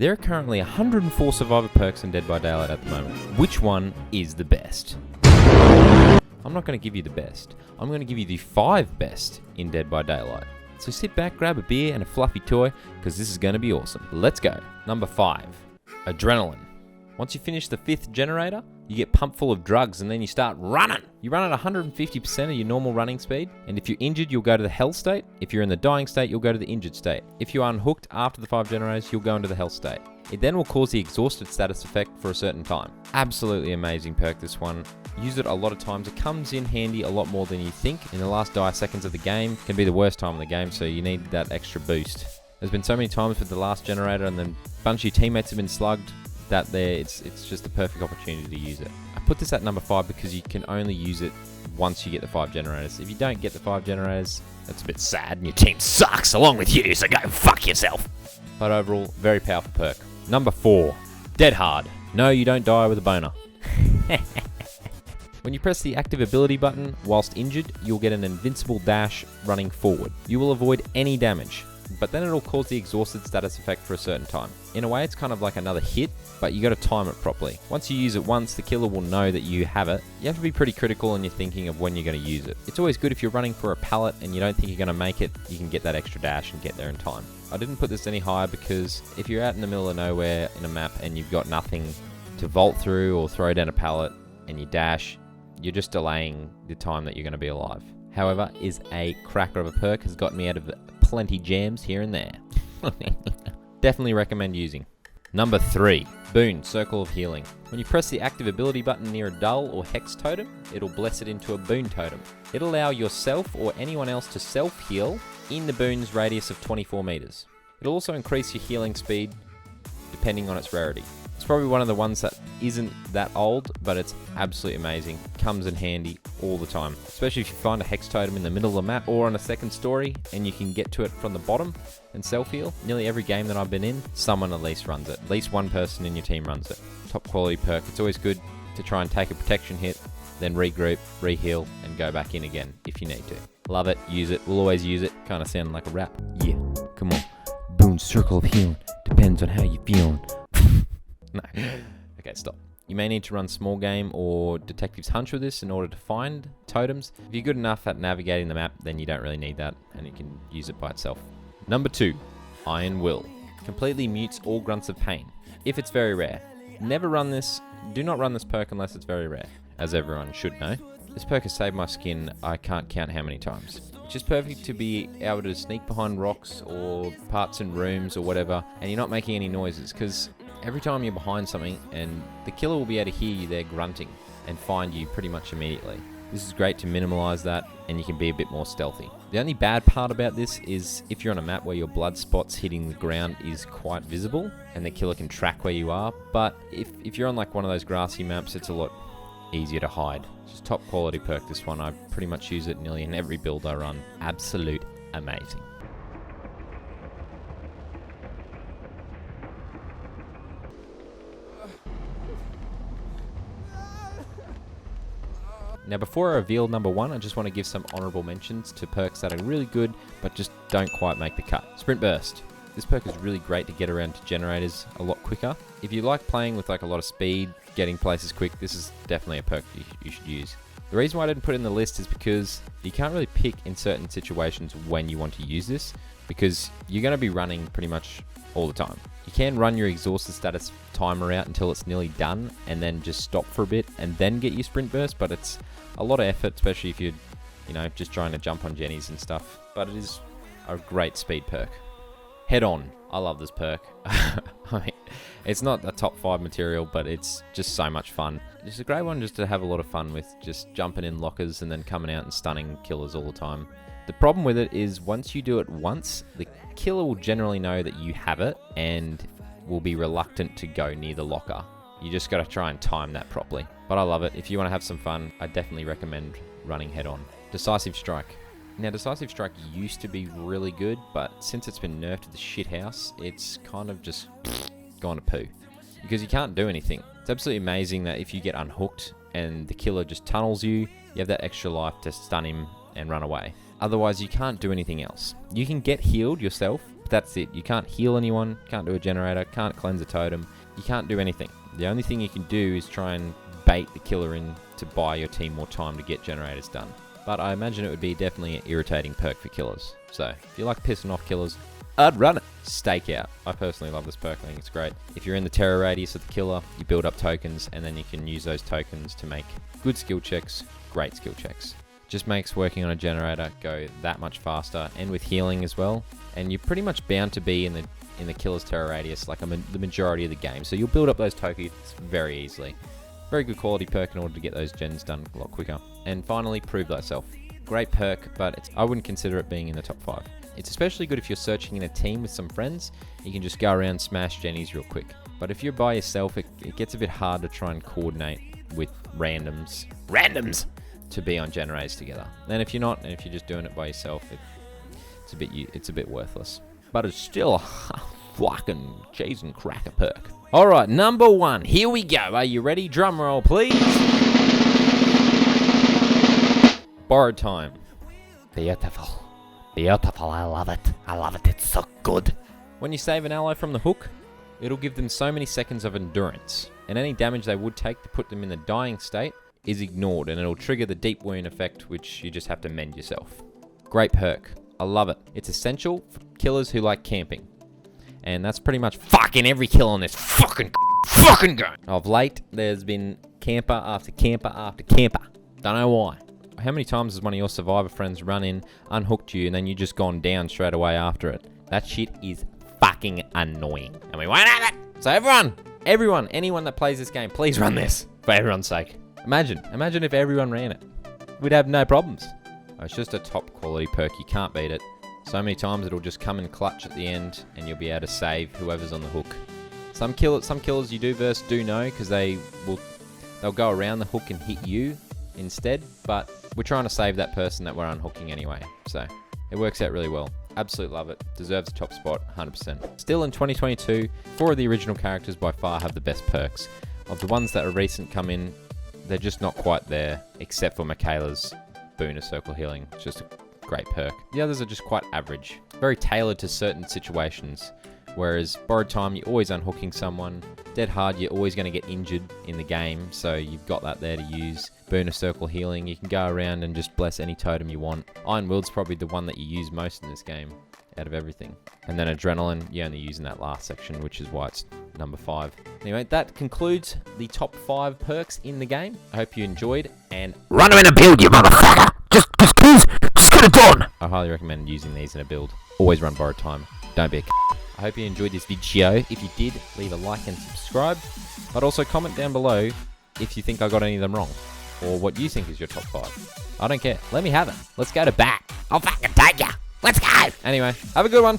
There are currently 104 survivor perks in Dead by Daylight at the moment. Which one is the best? I'm not going to give you the best. I'm going to give you the 5 best in Dead by Daylight. So sit back, grab a beer and a fluffy toy, because this is going to be awesome. Let's go. Number 5, Adrenaline. Once you finish the 5th generator, you get pumped full of drugs and then you start running. You run at 150% of your normal running speed, and if you're injured, you'll go to the hell state. If you're in the dying state, you'll go to the injured state. If you are unhooked after the 5 generators, you'll go into the hell state. It then will cause the exhausted status effect for a certain time. Absolutely amazing perk, this one. Use it a lot of times. It comes in handy a lot more than you think. In the last dire seconds of the game, can be the worst time of the game, so you need that extra boost. There's been so many times with the last generator and then a bunch of your teammates have been slugged that it's just the perfect opportunity to use it. I put this at number 5 because you can only use it once you get the 5 generators. If you don't get the 5 generators, that's a bit sad and your team sucks along with you, so go fuck yourself. But overall, very powerful perk. Number 4, Dead Hard. No, you don't die with a boner. When you press the active ability button whilst injured, you'll get an invincible dash running forward. You will avoid any damage, but then it'll cause the exhausted status effect for a certain time. In a way, it's kind of like another hit, but you got to time it properly. Once you use it once, the killer will know that you have it. You have to be pretty critical in your thinking of when you're going to use it. It's always good if you're running for a pallet and you don't think you're going to make it, you can get that extra dash and get there in time. I didn't put this any higher because if you're out in the middle of nowhere in a map and you've got nothing to vault through or throw down a pallet and you dash, you're just delaying the time that you're going to be alive. However, is a cracker of a perk, has gotten me out of plenty jams here and there. Definitely recommend using. Number 3, Boon, Circle of Healing. When you press the active ability button near a dull or hex totem, it'll bless it into a boon totem. It'll allow yourself or anyone else to self-heal in the boon's radius of 24 meters. It'll also increase your healing speed depending on its rarity. It's probably one of the ones that isn't that old, but it's absolutely amazing. Comes in handy all the time, especially if you find a hex totem in the middle of the map or on a second story and you can get to it from the bottom and self-heal. Nearly every game that I've been in, someone at least runs it. At least one person in your team runs it. Top quality perk. It's always good to try and take a protection hit, then regroup, re-heal, and go back in again if you need to. Love it, use it, we'll always use it. Kind of sounding like a rap. Yeah, come on. Boon, Circle of Healing. Depends on how you're feeling. No. Okay, stop. You may need to run small game or detective's hunch with this in order to find totems. If you're good enough at navigating the map, then you don't really need that and you can use it by itself. Number 2, Iron Will. Completely mutes all grunts of pain, if it's very rare. Never run this. Do not run this perk unless it's very rare, as everyone should know. This perk has saved my skin I can't count how many times. It's just perfect to be able to sneak behind rocks or parts in rooms or whatever, and you're not making any noises, because every time you're behind something, and the killer will be able to hear you there grunting and find you pretty much immediately. This is great to minimize that, and you can be a bit more stealthy. The only bad part about this is if you're on a map where your blood spots hitting the ground is quite visible, and the killer can track where you are, but if you're on like one of those grassy maps, it's a lot easier to hide. It's just top quality perk, this one. I pretty much use it nearly in every build I run. Absolute amazing. Now before I reveal number 1, I just want to give some honourable mentions to perks that are really good but just don't quite make the cut. Sprint Burst. This perk is really great to get around to generators a lot quicker. If you like playing with like a lot of speed, getting places quick, this is definitely a perk you should use. The reason why I didn't put it in the list is because you can't really pick in certain situations when you want to use this, because you're going to be running pretty much all the time. You can run your exhausted status timer out until it's nearly done and then just stop for a bit and then get your sprint burst, but it's a lot of effort, especially if you're, just trying to jump on jennies and stuff. But it is a great speed perk. Head On. I love this perk. I mean, it's not a top 5 material, but it's just so much fun. It's a great one just to have a lot of fun with, just jumping in lockers and then coming out and stunning killers all the time. The problem with it is once you do it once, the killer will generally know that you have it and will be reluctant to go near the locker. You just got to try and time that properly. But I love it. If you want to have some fun, I definitely recommend running Head On. Decisive Strike. Now, Decisive Strike used to be really good, but since it's been nerfed to the shithouse, it's kind of just gone to poo. Because you can't do anything. It's absolutely amazing that if you get unhooked and the killer just tunnels you, you have that extra life to stun him and run away. Otherwise, you can't do anything else. You can get healed yourself, but that's it. You can't heal anyone, can't do a generator, can't cleanse a totem. You can't do anything. The only thing you can do is try and bait the killer in to buy your team more time to get generators done. But I imagine it would be definitely an irritating perk for killers. So if you like pissing off killers, I'd run it. Stakeout. I personally love this perk. I think it's great. If you're in the terror radius of the killer, you build up tokens, and then you can use those tokens to make good skill checks, great skill checks. Just makes working on a generator go that much faster, and with healing as well. And you're pretty much bound to be in the killer's terror radius like the majority of the game. So you'll build up those tokens very easily. Very good quality perk in order to get those gens done a lot quicker. And finally, Prove Thyself. Great perk, but I wouldn't consider it being in the top 5. It's especially good if you're searching in a team with some friends. You can just go around smash Jennies real quick. But if you're by yourself, it gets a bit hard to try and coordinate with randoms to be on generators together. And if you're not, and if you're just doing it by yourself, it's a bit worthless. But it's still a fucking cheese and cracker perk. All right, number 1. Here we go. Are you ready? Drum roll, please. Borrowed Time. Beautiful. Beautiful. I love it. I love it. It's so good. When you save an ally from the hook, it'll give them so many seconds of endurance, and any damage they would take to put them in the dying state is ignored, and it'll trigger the deep wound effect, which you just have to mend yourself. Great perk. I love it. It's essential for killers who like camping. And that's pretty much fucking every kill on this fucking game. Of late, there's been camper after camper after camper. Don't know why. How many times has one of your survivor friends run in, unhooked you, and then you just gone down straight away after it? That shit is fucking annoying. And we won't have it. So everyone, anyone that plays this game, please run this. For everyone's sake. Imagine if everyone ran it. We'd have no problems. It's just a top quality perk. You can't beat it. So many times it'll just come in clutch at the end, and you'll be able to save whoever's on the hook. Some killers you do verse do know, because they'll go around the hook and hit you instead. But we're trying to save that person that we're unhooking anyway. So it works out really well. Absolutely love it. Deserves a top spot, 100%. Still in 2022, 4 of the original characters by far have the best perks. Of the ones that are recent come in, they're just not quite there, except for Michaela's Boon of Circle Healing. It's just a great perk. The others are just quite average. Very tailored to certain situations. Whereas Borrowed Time, you're always unhooking someone. Dead Hard, you're always going to get injured in the game, so you've got that there to use. Boon of Circle Healing, you can go around and just bless any totem you want. Iron Will's probably the one that you use most in this game, out of everything. And then Adrenaline, you only use in that last section, which is why it's number 5. Anyway, that concludes the top 5 perks in the game. I hope you enjoyed, and Run them in a build, you motherfucker. Just get it done. I highly recommend using these in a build. Always run Borrowed Time. Don't be a I hope you enjoyed this video. If you did, leave a like and subscribe. But also comment down below if you think I got any of them wrong, or what you think is your top 5. I don't care. Let me have it. Let's go to bat. I'll fucking take ya. Let's go. Anyway, have a good one.